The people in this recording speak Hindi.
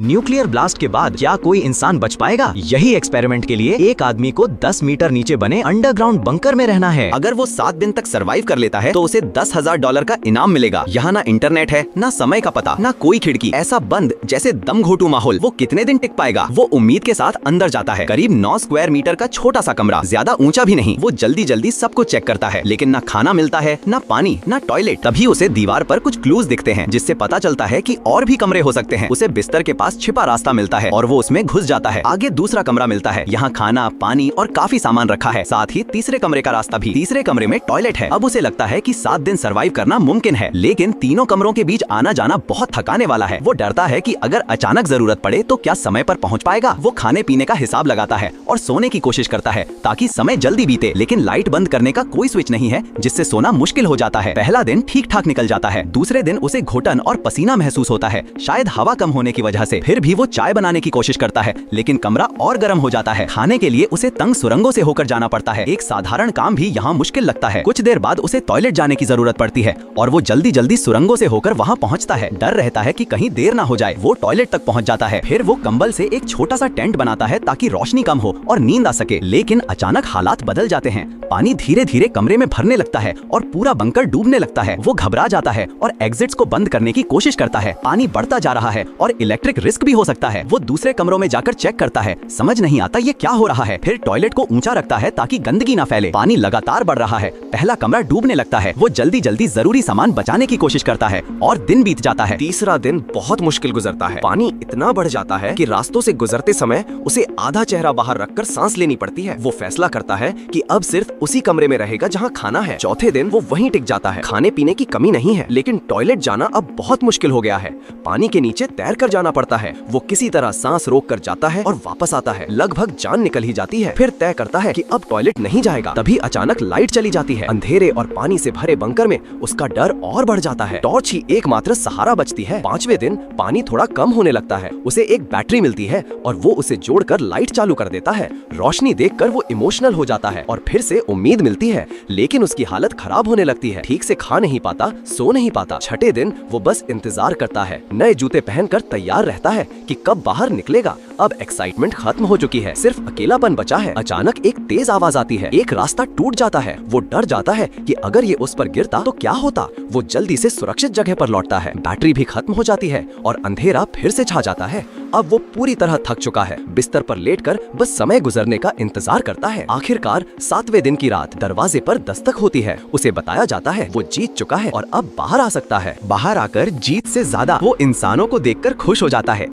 न्यूक्लियर ब्लास्ट के बाद क्या कोई इंसान बच पाएगा? यही एक्सपेरिमेंट के लिए एक आदमी को 10 मीटर नीचे बने अंडरग्राउंड बंकर में रहना है। अगर वो 7 दिन तक सरवाइव कर लेता है तो उसे $10,000 का इनाम मिलेगा। यहाँ ना इंटरनेट है, ना समय का पता, ना कोई खिड़की, ऐसा बंद जैसे दम घोटू माहौल। वो कितने दिन टिक पाएगा? वो उम्मीद के साथ अंदर जाता है। करीब 9 स्क्वायर मीटर का छोटा सा कमरा, ज्यादा ऊंचा भी नहीं। वो जल्दी जल्दी सब कुछ चेक करता है, लेकिन ना खाना मिलता है, ना पानी, ना टॉयलेट। तभी उसे दीवार पर कुछ क्लूज दिखते हैं, जिससे पता चलता है कि और भी कमरे हो सकते हैं। उसे बिस्तर के पास छिपा रास्ता मिलता है और वो उसमें घुस जाता है। आगे दूसरा कमरा मिलता है, यहाँ खाना, पानी और काफी सामान रखा है। साथ ही तीसरे कमरे का रास्ता भी। तीसरे कमरे में टॉयलेट है। अब उसे लगता है कि 7 दिन सरवाइव करना मुमकिन है, लेकिन तीनों कमरों के बीच आना जाना बहुत थकाने वाला है। वो डरता है कि अगर अचानक जरूरत पड़े तो क्या समय पर पहुंच पाएगा। वो खाने पीने का हिसाब लगाता है और सोने की कोशिश करता है ताकि समय जल्दी बीते, लेकिन लाइट बंद करने का कोई स्विच नहीं है, जिससे सोना मुश्किल हो जाता है। पहला दिन ठीक ठाक निकल जाता है। दूसरे दिन उसे घुटन और पसीना महसूस होता है, शायद हवा कम होने की वजह से। फिर भी वो चाय बनाने की कोशिश करता है, लेकिन कमरा और गर्म हो जाता है। खाने के लिए उसे तंग सुरंगों से होकर जाना पड़ता है। एक साधारण काम भी यहाँ मुश्किल लगता है। कुछ देर बाद उसे टॉयलेट जाने की जरूरत पड़ती है और वो जल्दी जल्दी सुरंगों से होकर वहाँ पहुँचता है। डर रहता है कि कहीं देर ना हो जाए। वो टॉयलेट तक पहुँच जाता है। फिर वो कंबल से एक छोटा सा टेंट बनाता है ताकि रोशनी कम हो और नींद आ सके। लेकिन अचानक हालात बदल जाते हैं। पानी धीरे धीरे कमरे में भरने लगता है और पूरा बंकर डूबने लगता है। वो घबरा जाता है और एग्जिट्स को बंद करने की कोशिश करता है। पानी बढ़ता जा रहा है और इलेक्ट्रिक रिस्क भी हो सकता है। वो दूसरे कमरों में जाकर चेक करता है, समझ नहीं आता ये क्या हो रहा है। फिर टॉयलेट को ऊंचा रखता है ताकि गंदगी ना फैले। पानी लगातार बढ़ रहा है। पहला कमरा डूबने लगता है। वो जल्दी जल्दी जरूरी सामान बचाने की कोशिश करता है और दिन बीत जाता है। तीसरा दिन बहुत मुश्किल गुजरता है। पानी इतना बढ़ जाता है कि रास्तों से गुजरते समय उसे आधा चेहरा बाहर रखकर सांस लेनी पड़ती है। वो फैसला करता है कि अब सिर्फ उसी कमरे में रहेगा जहाँ खाना है। चौथे दिन वो वहीं टिक जाता है। खाने पीने की कमी नहीं है, लेकिन टॉयलेट जाना अब बहुत मुश्किल हो गया है। पानी के नीचे तैर कर जाना पड़ता है। वो किसी तरह सांस रोक कर जाता है और वापस आता है। लगभग जान निकल ही जाती है। फिर तय करता है कि अब टॉयलेट नहीं जाएगा। तभी अचानक लाइट चली जाती है। अंधेरे और पानी से भरे बंकर में उसका डर और बढ़ जाता है। टॉर्च ही एकमात्र सहारा बचती है। 5वें दिन पानी थोड़ा कम होने लगता है। उसे एक बैटरी मिलती है और वो उसे जोड़कर लाइट चालू कर देता है। रोशनी देखकर वो इमोशनल हो जाता है और फिर से उम्मीद मिलती है, लेकिन उसकी हालत खराब होने लगती है। ठीक से खा नहीं पाता, सो नहीं पाता। 6ठे दिन वो बस इंतजार करता है। नए जूते पहनकर तैयार रहता है कि कब बाहर निकलेगा। अब एक्साइटमेंट खत्म हो चुकी है, सिर्फ अकेलापन बचा है। अचानक एक तेज आवाज आती है। एक रास्ता टूट जाता है। वो डर जाता है कि अगर ये उस पर गिरता तो क्या होता। वो जल्दी से सुरक्षित जगह पर लौटता है। बैटरी भी खत्म हो जाती है और अंधेरा फिर से छा जाता है। अब वो पूरी तरह थक चुका है। बिस्तर पर लेटकर बस समय गुजरने का इंतजार करता है। आखिरकार 7वें दिन की रात दरवाजे पर दस्तक होती है। उसे बताया जाता है वो जीत चुका है और अब बाहर आ सकता है। बाहर आकर जीत से ज्यादा वो इंसानों को देखकर खुश हो जाता है।